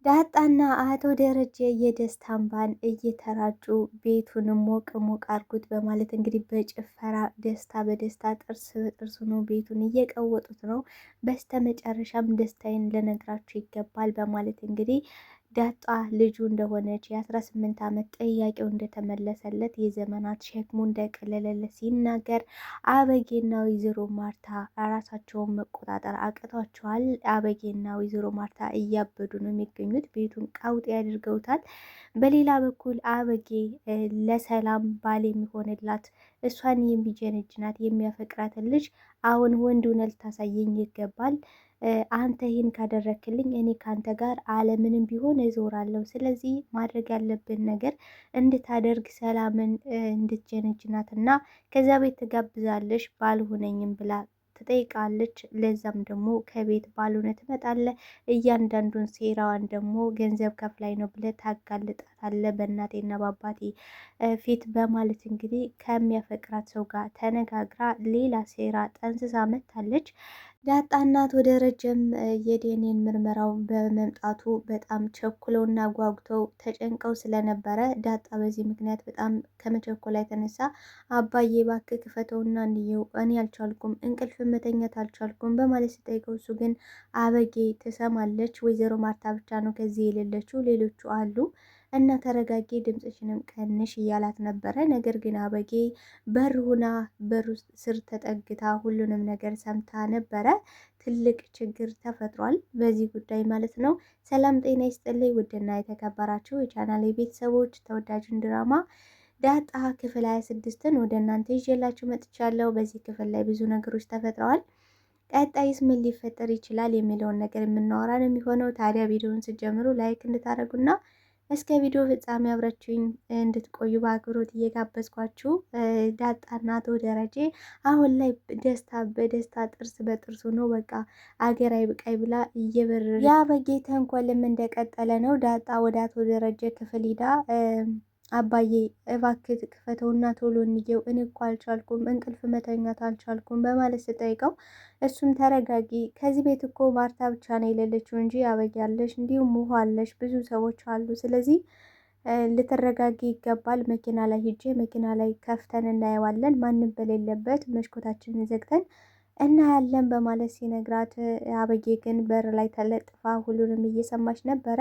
ዳጣና አቶ ደረጀ የደስታ እንባን እየተራጩ ቤቱን ሞቅ ሞቅ አርጉት በማለት እንግዲህ በጭፈራ ደስታ በደስታ ጥርስ በጥርስ ሆኖ ቤቱን እየቀወጡት ነው። በስተ መጨረሻም ደስታዬን ልነግራችሁ ይገባል በማለት እንግዲህ ዳጣ ልጁ እንደሆነች የ18 ዓመት ጥያቄው እንደተመለሰለት የዘመናት ሸክሙ እንደቀለለለት ሲናገር አበጌና ወይዘሮ ማርታ ራሳቸውን መቆጣጠር አቅቷቸዋል። አበጌና ወይዘሮ ማርታ እያበዱ ነው የሚገኙት። ቤቱን ቀውጤ ያድርገውታል። በሌላ በኩል አበጌ ለሰላም ባል የሚሆንላት እሷን የሚጀነጅናት የሚያፈቅራትን ልጅ አሁን ወንድ ሆነህ ልታሳየኝ ይገባል። አንተ ይህን ካደረክልኝ እኔ ካንተ ጋር ዓለምንም ቢሆን እዞራለሁ። ስለዚህ ማድረግ ያለብን ነገር እንድታደርግ ሰላምን እንድትጀነጅናትና ከዛ ቤት ትጋብዛለሽ ባልሆነኝም ብላ ትጠይቃለች። ለዛም ደግሞ ከቤት ባልሆነ ትመጣለህ፣ እያንዳንዱን ሴራዋን ደግሞ ገንዘብ ከፍላይ ነው ብለህ ታጋልጣታለህ በእናቴና በአባቴ ፊት በማለት እንግዲህ ከሚያፈቅራት ሰው ጋር ተነጋግራ ሌላ ሴራ ጠንስሳ መታለች። ዳጣና አቶ ደረጀም የዲኤንኤ ምርመራው በመምጣቱ በጣም ቸኩለውና ጓጉተው ተጨንቀው ስለነበረ ዳጣ በዚህ ምክንያት በጣም ከመቸኮላ የተነሳ አባዬ እባክህ ክፈተውና እንየው፣ እኔ አልቻልኩም፣ እንቅልፍ መተኛት አልቻልኩም በማለት ስጠይቀው እሱ ግን አበጌ ትሰማለች፣ ወይዘሮ ማርታ ብቻ ነው ከዚህ የሌለችው፣ ሌሎቹ አሉ እና ተረጋጊ፣ ድምፅሽንም ቀንሽ እያላት ነበረ። ነገር ግን አበጌ በር ሁና በሩ ስር ተጠግታ ሁሉንም ነገር ሰምታ ነበረ። ትልቅ ችግር ተፈጥሯል በዚህ ጉዳይ ማለት ነው። ሰላም ጤና ይስጥልኝ ውድና የተከበራችሁ የቻናሌ ቤተሰቦች ተወዳጁን ድራማ ዳጣ ክፍል 26ን ወደ እናንተ ይዤላችሁ መጥቻለሁ። በዚህ ክፍል ላይ ብዙ ነገሮች ተፈጥረዋል። ቀጣይስ ምን ሊፈጠር ይችላል የሚለውን ነገር የምናወራ ነው የሚሆነው። ታዲያ ቪዲዮውን ስትጀምሩ ላይክ እንድታደርጉና እስከ ቪዲዮ ፍጻሜ አብራችሁኝ እንድትቆዩ በአክብሮት እየጋበዝኳችሁ ዳጣና አቶ ደረጀ አሁን ላይ ደስታ በደስታ ጥርስ በጥርስ ሆኖ በቃ አገር አይብቃይ ብላ እየበረረ የአበጌ ተንኮልም እንደቀጠለ ነው። ዳጣ ወደ አቶ ደረጀ ክፍል ሂዳ አባዬ እባክህ ክፈተውና ቶሎ እንየው፣ እኔ እኮ አልቻልኩም፣ እንቅልፍ መተኛት አልቻልኩም በማለት ስጠይቀው እሱም ተረጋጊ፣ ከዚህ ቤት እኮ ማርታ ብቻ ነው የሌለችው እንጂ አበጊያለሽ፣ እንዲሁም ውሃ አለሽ፣ ብዙ ሰዎች አሉ። ስለዚህ ልትረጋጊ ይገባል። መኪና ላይ ሂጄ መኪና ላይ ከፍተን እናየዋለን፣ ማንም በሌለበት መስኮታችንን ዘግተን እናያለን በማለት ሲነግራት አበጌ ግን በር ላይ ተለጥፋ ሁሉንም እየሰማች ነበረ።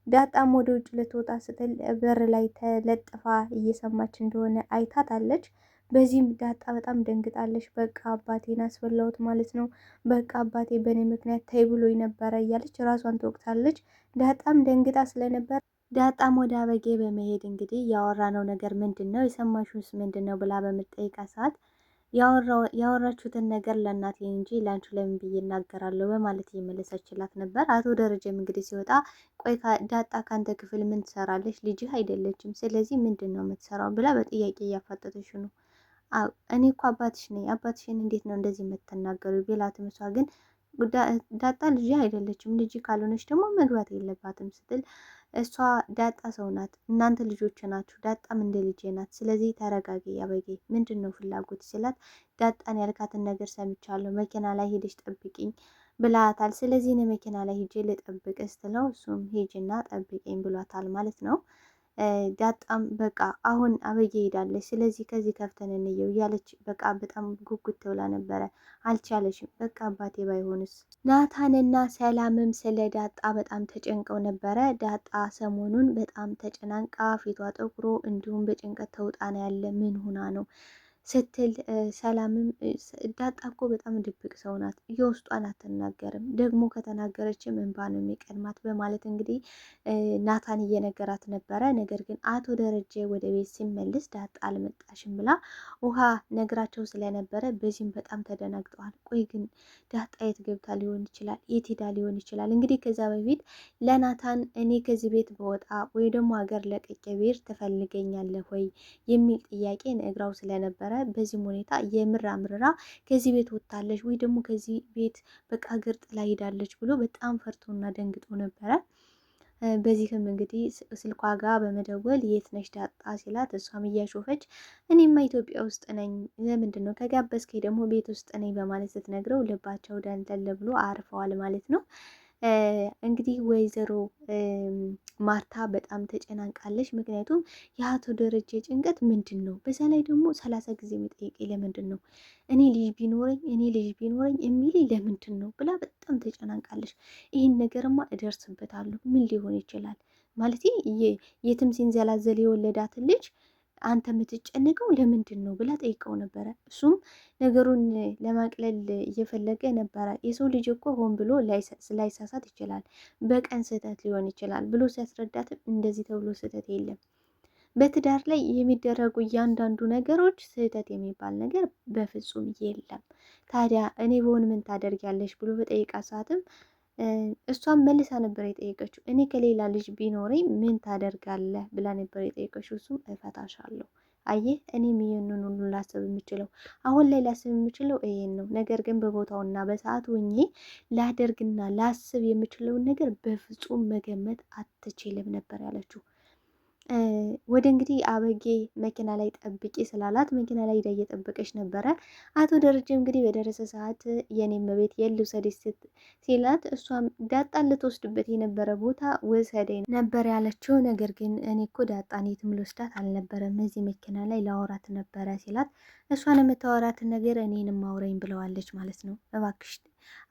ዳጣም ወደ ውጭ ልትወጣ ስትል በር ላይ ተለጥፋ እየሰማች እንደሆነ አይታታለች። በዚህም ዳጣ በጣም ደንግጣለች። በቃ አባቴን አስበላሁት ማለት ነው፣ በቃ አባቴ በእኔ ምክንያት ተይ ብሎኝ ነበረ እያለች ራሷን ትወቅታለች። ዳጣም ደንግጣ ስለነበር ዳጣም ወደ አበጌ በመሄድ እንግዲህ ያወራነው ነገር ምንድን ነው፣ የሰማሽውስ ምንድን ነው ብላ በምትጠይቃት ሰዓት ያወራችሁትን ነገር ለእናቴ እንጂ ለአንቺ ለምን ብዬ እናገራለሁ በማለት እየመለሰችላት ነበር። አቶ ደረጀም እንግዲህ ሲወጣ ቆይ ዳጣ ካንተ ክፍል ምን ትሰራለች? ልጅህ አይደለችም፣ ስለዚህ ምንድን ነው የምትሰራው ብላ በጥያቄ እያፋጠጠች ነው። እኔ እኮ አባትሽ ነኝ፣ አባትሽን እንዴት ነው እንደዚህ የምትናገሩ ቢላትም እሷ ግን ዳጣ ልጅ አይደለችም፣ ልጅ ካልሆነች ደግሞ መግባት የለባትም ስትል እሷ ዳጣ ሰው ናት፣ እናንተ ልጆች ናችሁ፣ ዳጣም እንደ ልጄ ናት። ስለዚህ ተረጋጊ አበጌ፣ ምንድን ነው ፍላጎት ስላት ዳጣን ያልካትን ነገር ሰምቻለሁ፣ መኪና ላይ ሄደች ጠብቂኝ ብላታል። ስለዚህ እኔ መኪና ላይ ሄጄ ልጠብቅ ስትለው እሱም ሄጅና ጠብቂኝ ብሏታል ማለት ነው። ዳጣም በቃ አሁን አበጌ ሄዳለች፣ ስለዚህ ከዚህ ከፍተን እንየው እያለች በቃ በጣም ጉጉት ትውላ ነበረ። አልቻለሽም፣ በቃ አባቴ ባይሆንስ። ናታንና ሰላምም ስለ ዳጣ በጣም ተጨንቀው ነበረ። ዳጣ ሰሞኑን በጣም ተጨናንቃ ፊቷ ጠቁሮ እንዲሁም በጭንቀት ተውጣ ነው ያለ። ምን ሁና ነው ስትል ሰላምም ዳጣ እኮ በጣም ድብቅ ሰው ናት፣ የውስጧን አትናገርም፣ ደግሞ ከተናገረችም እንባ ነው የሚቀድማት በማለት እንግዲህ ናታን እየነገራት ነበረ። ነገር ግን አቶ ደረጀ ወደ ቤት ሲመልስ ዳጣ አልመጣሽም ብላ ውሃ ነግራቸው ስለነበረ በዚህም በጣም ተደናግጠዋል። ቆይ ግን ዳጣ የት ገብታ ሊሆን ይችላል? የት ሄዳ ሊሆን ይችላል? እንግዲህ ከዛ በፊት ለናታን እኔ ከዚህ ቤት በወጣ ወይ ደግሞ ሀገር ለቅቄ ብሄድ ትፈልገኛለህ ወይ የሚል ጥያቄ ነግራው ስለነበረ በዚህም ሁኔታ የምር አምርራ ከዚህ ቤት ወጥታለች ወይ ደግሞ ከዚህ ቤት በቃ ሀገር ጥላ ሄዳለች ብሎ በጣም ፈርቶና ደንግጦ ነበረ። በዚህም እንግዲህ ስልኳ ጋር በመደወል የት ነሽ ዳጣ ሲላት እሷም እያሾፈች እኔማ ኢትዮጵያ ውስጥ ነኝ፣ ለምንድን ነው ከጋበዝከኝ ደግሞ ቤት ውስጥ ነኝ በማለት ስትነግረው ልባቸው ደንደል ብሎ አርፈዋል ማለት ነው። እንግዲህ ወይዘሮ ማርታ በጣም ተጨናንቃለች። ምክንያቱም የአቶ ደረጀ ጭንቀት ምንድን ነው? በዛ ላይ ደግሞ 30 ጊዜ የሚጠይቀኝ ለምንድን ነው? እኔ ልጅ ቢኖረኝ የሚለኝ ለምንድን ነው ብላ በጣም ተጨናንቃለች። ይህን ነገርማ እደርስበታለሁ። ምን ሊሆን ይችላል ማለት የትም ሲንዘላዘል የወለዳትን ልጅ አንተ የምትጨንቀው ለምንድን ነው ብላ ጠይቀው ነበረ። እሱም ነገሩን ለማቅለል እየፈለገ ነበረ። የሰው ልጅ እኮ ሆን ብሎ ላይሳሳት ይችላል፣ በቀን ስህተት ሊሆን ይችላል ብሎ ሲያስረዳትም እንደዚህ ተብሎ ስህተት የለም። በትዳር ላይ የሚደረጉ እያንዳንዱ ነገሮች ስህተት የሚባል ነገር በፍጹም የለም። ታዲያ እኔ በሆን ምን ታደርጊያለሽ ብሎ በጠይቃት ሰዓትም እሷም መልሳ ነበር የጠየቀችው። እኔ ከሌላ ልጅ ቢኖረኝ ምን ታደርጋለህ ብላ ነበር የጠየቀችው። እሱም እፈታሻለሁ። አየህ እኔም ይህንን ሁሉ ላስብ የምችለው አሁን ላይ ላስብ የምችለው ይሄን ነው። ነገር ግን በቦታውና በሰዓቱ ሆኜ ላደርግና ላስብ የምችለውን ነገር በፍጹም መገመት አትችልም ነበር ያለችው። ወደ እንግዲህ አበጌ መኪና ላይ ጠብቂ ስላላት መኪና ላይ ሄዳ እየጠበቀች ነበረ። አቶ ደረጀ እንግዲህ በደረሰ ሰዓት የኔም ቤት የልውሰድሽ ሲላት እሷም ዳጣን ልትወስድበት የነበረ ቦታ ውሰደኝ ነበር ያለችው። ነገር ግን እኔ እኮ ዳጣን የትም ልወስዳት አልነበረም እዚህ መኪና ላይ ላወራት ነበረ ሲላት እሷን የምታወራትን ነገር እኔንም አውረኝ ብለዋለች ማለት ነው። እባክሽ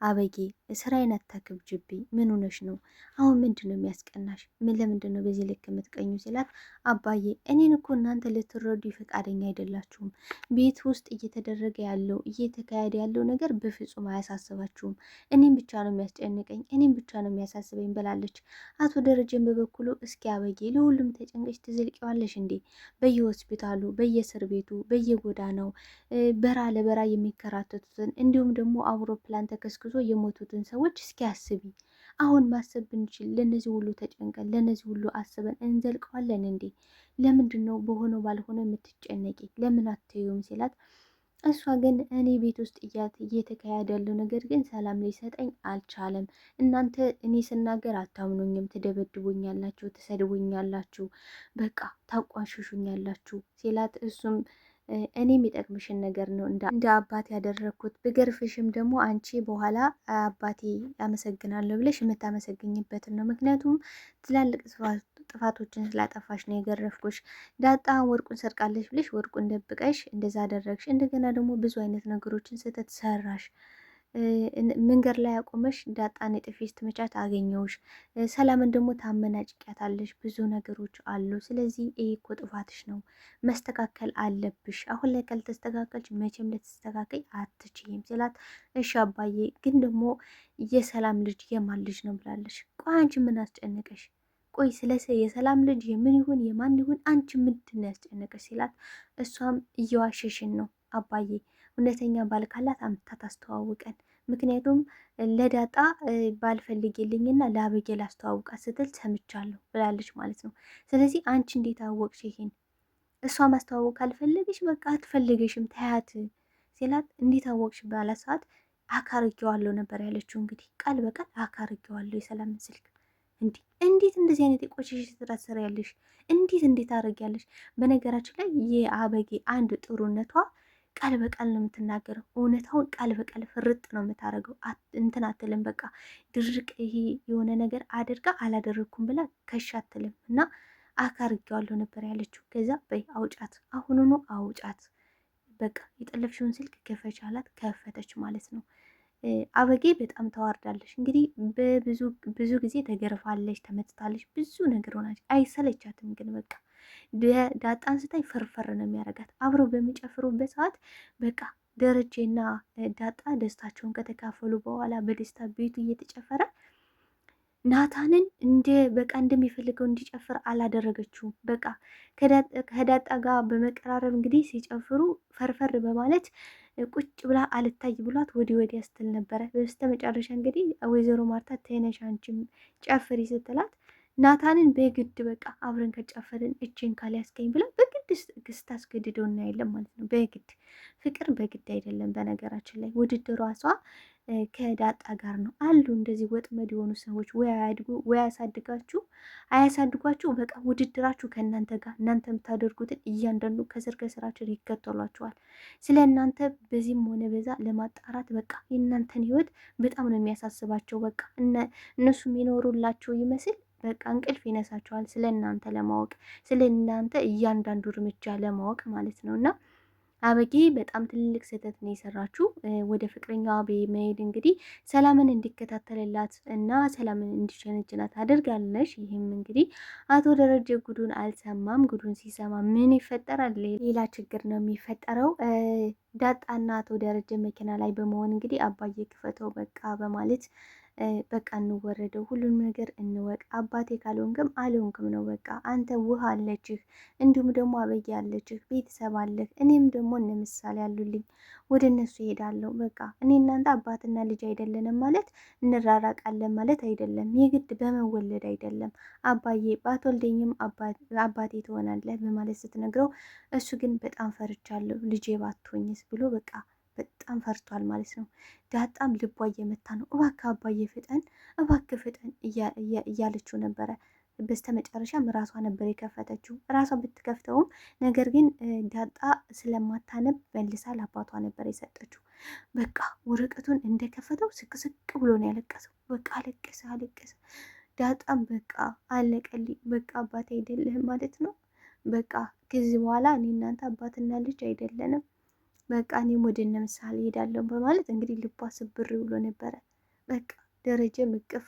አበጌ ስራዬን አታክብጅብኝ። ምን ሆነሽ ነው? አሁን ምንድን ነው የሚያስቀናሽ? ለምንድን ነው በዚህ ልክ የምትቀኙ ሲላት አባዬ እኔን እኮ እናንተ ልትረዱ ፈቃደኛ አይደላችሁም። ቤት ውስጥ እየተደረገ ያለው እየተካሄደ ያለው ነገር በፍጹም አያሳስባችሁም። እኔም ብቻ ነው የሚያስጨንቀኝ፣ እኔም ብቻ ነው የሚያሳስበኝ ብላለች። አቶ ደረጀን በበኩሉ እስኪ አበጌ ለሁሉም ተጨንቀሽ ትዘልቂዋለሽ እንዴ? በየሆስፒታሉ፣ በየእስር ቤቱ፣ በየጎዳናው በራ ለበራ የሚከራተቱትን እንዲሁም ደግሞ አውሮፕላን ተከስክሶ የሞቱትን ሰዎች እስኪ አስቢ። አሁን ማሰብ ብንችል ለነዚህ ሁሉ ተጨንቀን ለነዚህ ሁሉ አስበን እንዘልቀዋለን እንዴ? ለምንድን ነው በሆነው ባልሆነው የምትጨነቂ? ለምን አትዩም ሲላት እሷ ግን እኔ ቤት ውስጥ እየተካሄደ ያለው ነገር ግን ሰላም ሊሰጠኝ አልቻለም። እናንተ እኔ ስናገር አታምኑኝም፣ ትደበድቡኛላችሁ፣ ትሰድቡኛላችሁ፣ በቃ ታቋሽሹኛላችሁ ሲላት እሱም እኔ የሚጠቅምሽን ነገር ነው እንደ አባት ያደረግኩት፣ ብገርፍሽም ደግሞ አንቺ በኋላ አባቴ ያመሰግናለሁ ብለሽ የምታመሰግኝበትን ነው። ምክንያቱም ትላልቅ ጥፋቶችን ስላጠፋሽ ነው የገረፍኩሽ። ዳጣ ወርቁን ሰርቃለች ብለሽ ወርቁን ደብቀሽ እንደዛ አደረግሽ። እንደገና ደግሞ ብዙ አይነት ነገሮችን ስህተት ሰራሽ። መንገድ ላይ አቆመሽ ዳጣን የጥፊ ስትመቻት አገኘውሽ። ሰላምን ደግሞ ታመናጭቂያታለሽ። ብዙ ነገሮች አሉ። ስለዚህ ይሄ እኮ ጥፋትሽ ነው፣ መስተካከል አለብሽ። አሁን ላይ ካልተስተካከልሽ መቼም ልትስተካከል አትችይም ሲላት እሺ አባዬ ግን ደግሞ የሰላም ልጅ የማን ልጅ ነው ብላለሽ። ቆይ አንቺ ምን አስጨነቀሽ? ቆይ ስለሰ የሰላም ልጅ የምን ይሁን የማን ይሁን አንቺ ምንድን ነው ያስጨነቀሽ ሲላት እሷም እየዋሸሽን ነው አባዬ፣ እውነተኛ ባል ካላት አምጥታ ታስተዋውቀን። ምክንያቱም ለዳጣ ባልፈልግልኝና ለአበጌ ላስተዋውቃት ስትል ሰምቻለሁ ብላለች ማለት ነው። ስለዚህ አንቺ እንዴት አወቅሽ ይሄን? እሷ ማስተዋወቅ ካልፈለገሽ በቃ አትፈልግሽም ታያት ሲላት እንዴት አወቅሽ ባላት ሰዓት አካርጌዋለሁ ነበር ያለችው። እንግዲህ ቃል በቃል አካርጌዋለሁ የሰላምን ስልክ። እንዴት እንደዚህ አይነት የቆሸሽ ስራ ትሰሪያለሽ? እንዴት አደርጊያለሽ? በነገራችን ላይ የአበጌ አንድ ጥሩነቷ ቃል በቃል ነው የምትናገረው። እውነታውን ቃል በቃል ፍርጥ ነው የምታደርገው። እንትን አትልም። በቃ ድርቅ ይሄ የሆነ ነገር አድርጋ አላደረግኩም ብላ ከሽ አትልም። እና አካርጌዋለሁ ነበር ያለችው። ከዛ በይ አውጫት፣ አሁኑኑ አውጫት፣ በቃ የጠለፍሽውን ስልክ ክፈች አላት። ከፈተች ማለት ነው። አበጌ በጣም ተዋርዳለች። እንግዲህ ብዙ ጊዜ ተገርፋለች፣ ተመትታለች፣ ብዙ ነገር ሆናለች። አይሰለቻትም ግን በቃ ዳጣን ስታይ ፈርፈር ነው የሚያደርጋት። አብረው በሚጨፍሩበት ሰዓት በቃ ደረጀና ዳጣ ደስታቸውን ከተካፈሉ በኋላ በደስታ ቤቱ እየተጨፈረ ናታንን በቃ እንደሚፈልገው እንዲጨፍር አላደረገችውም። በቃ ከዳጣ ጋር በመቀራረብ እንግዲህ ሲጨፍሩ ፈርፈር በማለት ቁጭ ብላ አልታይ ብሏት ወዲያ ስትል ነበረ። በስተ መጨረሻ እንግዲህ ወይዘሮ ማርታ ተነሽ አንቺም ጨፍሪ ስትላት ናታንን በግድ በቃ አብረን ከጨፈርን እችን ካልያዝከኝ ብላ በግድ ስታስገድደው እናያለን ማለት ነው። በግድ ፍቅር በግድ አይደለም። በነገራችን ላይ ውድድሯ እሷ ከዳጣ ጋር ነው አሉ እንደዚህ ወጥመድ የሆኑ ሰዎች ወይ አያድጉ ወይ አያሳድጓችሁ። በቃ ውድድራችሁ ከእናንተ ጋር እናንተ የምታደርጉትን እያንዳንዱ ከስር ከስራችን ይከተሏቸዋል። ስለ እናንተ በዚህም ሆነ በዛ ለማጣራት በቃ የእናንተን ህይወት በጣም ነው የሚያሳስባቸው። በቃ እነሱ የሚኖሩላቸው ይመስል በቃ እንቅልፍ ይነሳቸዋል። ስለ እናንተ ለማወቅ ስለ እናንተ እያንዳንዱ እርምጃ ለማወቅ ማለት ነው። እና አበጌ በጣም ትልቅ ስህተት ነው የሰራችው። ወደ ፍቅረኛዋ በመሄድ እንግዲህ ሰላምን እንዲከታተልላት እና ሰላምን እንዲሸነጅላት አድርጋለች። ይህም እንግዲህ አቶ ደረጀ ጉዱን አልሰማም። ጉዱን ሲሰማ ምን ይፈጠራል? ሌላ ችግር ነው የሚፈጠረው። ዳጣና አቶ ደረጀ መኪና ላይ በመሆን እንግዲህ አባዬ ክፈተው በቃ በማለት በቃ እንወረደው፣ ሁሉም ነገር እንወቅ፣ አባቴ ካልሆንክም አልሆንክም ነው በቃ አንተ ውሃ አለችህ፣ እንዲሁም ደግሞ አበጌ አለችህ፣ ቤተሰብ አለህ፣ እኔም ደግሞ እነ ምሳሌ አሉልኝ፣ ወደ እነሱ ይሄዳለሁ። በቃ እኔ እናንተ አባትና ልጅ አይደለንም ማለት እንራራቃለን ማለት አይደለም፣ የግድ በመወለድ አይደለም። አባዬ ባትወልደኝም አባቴ ትሆናለህ በማለት ስትነግረው እሱ ግን በጣም ፈርቻለሁ ልጄ ባትሆኝስ ብሎ በቃ በጣም ፈርቷል ማለት ነው። ዳጣም ልቧ እየመታ ነው። እባክህ አባዬ ፍጠን፣ እባክህ ፍጠን እያለችው ነበረ። በስተ መጨረሻም ራሷ ነበር የከፈተችው። ራሷ ብትከፍተውም ነገር ግን ዳጣ ስለማታነብ መልሳ ለአባቷ ነበር የሰጠችው። በቃ ወረቀቱን እንደከፈተው ስቅስቅ ብሎ ነው ያለቀሰው። በቃ አለቀሰ። ዳጣም በቃ አለቀልኝ፣ በቃ አባቴ አይደለህም ማለት ነው። በቃ ከዚህ በኋላ እኔ እናንተ አባትና ልጅ አይደለንም፣ በቃ እኔም ወደ እነ ምሳሌ ሄዳለሁ በማለት እንግዲህ ልቧ ስብር ብሎ ነበረ። በቃ ደረጀም እቅፍ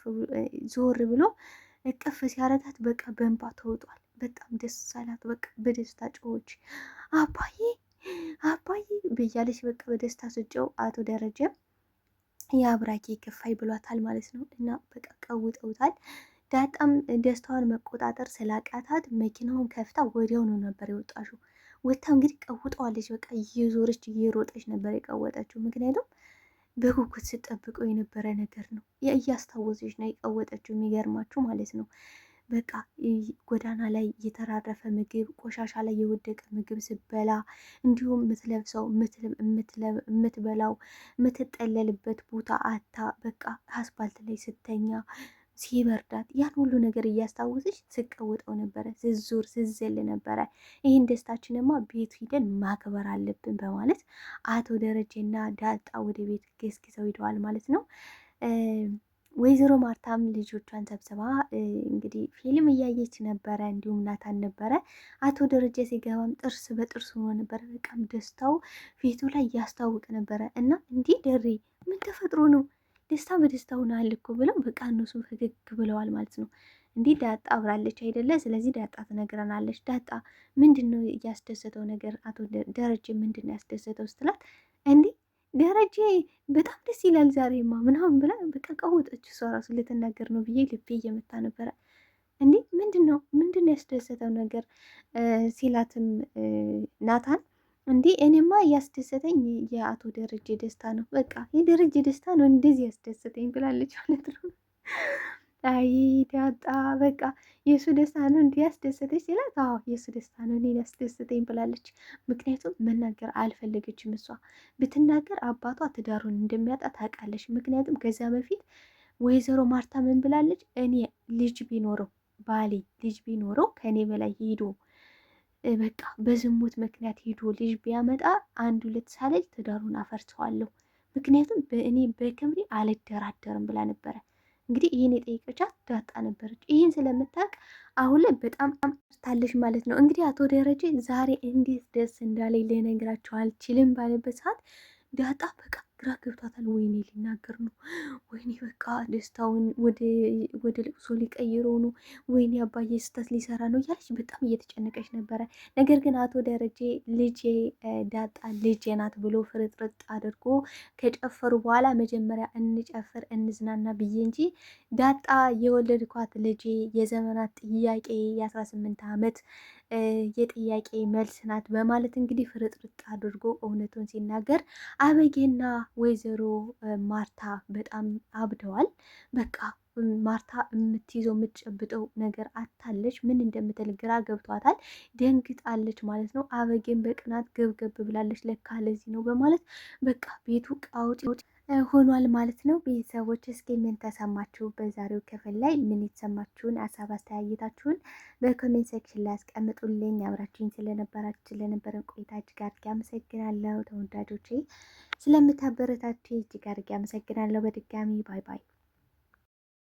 ዞር ብሎ እቅፍ ሲያረጋት በቃ በእንባ ተውጧል። በጣም ደስ አላት። በቃ በደስታ ጮኸች። አባዬ አባዬ ብያለች። በቃ በደስታ ስጨው አቶ ደረጀ የአብራኬ ክፋይ ብሏታል ማለት ነው። እና በቃ ቀውጠውታል። ዳጣም ደስታዋን መቆጣጠር ስላቃታት መኪናውን ከፍታ ወዲያውኑ ነበር የወጣሽው። ወታ እንግዲህ ቀውጠዋለች። በቃ እየዞረች እየሮጠች ነበር የቀወጠችው። ምክንያቱም በጉጉት ስጠብቀው የነበረ ነገር ነው። እያስታወሰች ነው የቀወጠችው። የሚገርማችሁ ማለት ነው። በቃ ጎዳና ላይ የተራረፈ ምግብ፣ ቆሻሻ ላይ የወደቀ ምግብ ስበላ፣ እንዲሁም የምትለብሰው የምትበላው የምትጠለልበት ቦታ አታ በቃ አስፓልት ላይ ስተኛ ሲበርዳት ያን ሁሉ ነገር እያስታወሰች ስቀውጠው ነበረ። ስዞር ስዘል ነበረ። ይህን ደስታችንማ ቤት ሂደን ማክበር አለብን በማለት አቶ ደረጀና ዳጣ ወደ ቤት ገስግሰው ሂደዋል ማለት ነው። ወይዘሮ ማርታም ልጆቿን ሰብስባ እንግዲህ ፊልም እያየች ነበረ። እንዲሁም ናታን ነበረ። አቶ ደረጀ ሲገባም ጥርስ በጥርስ ሆኖ ነበረ። በጣም ደስታው ፊቱ ላይ እያስታውቅ ነበረ። እና እንዲህ ደሬ ምን ተፈጥሮ ነው ደስታ በደስታ ሆናል እኮ ብለው በቃ እነሱ ፈገግ ብለዋል ማለት ነው። እንዲህ ዳጣ አብራለች አይደለ? ስለዚህ ዳጣ ትነግረናለች። ዳጣ ምንድን ነው ያስደሰተው ነገር? አቶ ደረጀ ምንድን ነው ያስደሰተው ስትላት እንዲህ ደረጀ በጣም ደስ ይላል ዛሬማ ምናምን ብላ በቃ ቀወጠች። እሷ ራሱ ልትናገር ነው ብዬ ልቤ እየመታ ነበረ። እንዲህ ምንድን ነው ያስደሰተው ነገር ሲላትም ናታን እንዲህ እኔማ እያስደሰተኝ የአቶ ደረጀ ደስታ ነው፣ በቃ የደረጀ ደስታ ነው እንደዚህ ያስደሰተኝ ብላለች ማለት ነው። አይ ዳጣ በቃ የእሱ ደስታ ነው እንዲህ ያስደሰተች ሲላት፣ አዎ የእሱ ደስታ ነው እኔን ያስደሰተኝ ብላለች። ምክንያቱም መናገር አልፈለገችም። እሷ ብትናገር አባቷ ትዳሩን እንደሚያጣ ታውቃለች። ምክንያቱም ከዚያ በፊት ወይዘሮ ማርታ ምን ብላለች? እኔ ልጅ ቢኖረው ባሌ ልጅ ቢኖረው ከእኔ በላይ ሄዶ በቃ በዝሙት ምክንያት ሄዶ ልጅ ቢያመጣ አንድ ሁለት ሳለጅ ትዳሩን አፈርሰዋለሁ፣ ምክንያቱም በእኔ በክብሬ አልደራደርም ብላ ነበረ። እንግዲህ ይህን የጠየቀቻት ዳጣ ነበረች። ይህን ስለምታውቅ አሁን ላይ በጣም ታለሽ ማለት ነው። እንግዲህ አቶ ደረጀ ዛሬ እንዴት ደስ እንዳለኝ ልነግራቸው አልችልም ባለበት ሰዓት ዳጣ በቃ ግራ ገብቷታል። ወይኔ ሊናገር ነው፣ ወይኔ በቃ ደስታውን ወደ ልቅሶ ሊቀይረው ነው፣ ወይኔ አባዬ ስህተት ሊሰራ ነው እያለች በጣም እየተጨነቀች ነበረ። ነገር ግን አቶ ደረጀ ልጄ ዳጣ ልጄ ናት ብሎ ፍርጥርጥ አድርጎ ከጨፈሩ በኋላ መጀመሪያ እንጨፍር እንዝናና ብዬ እንጂ ዳጣ የወለድኳት ልጄ የዘመናት ጥያቄ የ18 ዓመት የጥያቄ መልስ ናት በማለት እንግዲህ ፍርጥርጥ አድርጎ እውነቱን ሲናገር አበጌና ወይዘሮ ማርታ በጣም አብደዋል። በቃ ማርታ የምትይዘው የምትጨብጠው ነገር አታለች። ምን እንደምትል ግራ ገብቷታል። ደንግጣለች ማለት ነው። አበጌን በቅናት ገብገብ ብላለች። ለካ ለዚህ ነው በማለት በቃ ቤቱ ቃውጢ ሆኗል ማለት ነው። ቤተሰቦች እስኪ ምን ተሰማችሁ? በዛሬው ክፍል ላይ ምን የተሰማችሁን ሀሳብ አስተያየታችሁን በኮሜንት ሴክሽን ላይ አስቀምጡልኝ። አብራችሁኝ ስለነበረን ቆይታ እጅግ አድርጌ አመሰግናለሁ። ተወዳጆቼ ስለምታበረታችሁ እጅግ አድርጌ አመሰግናለሁ። በድጋሚ ባይ ባይ።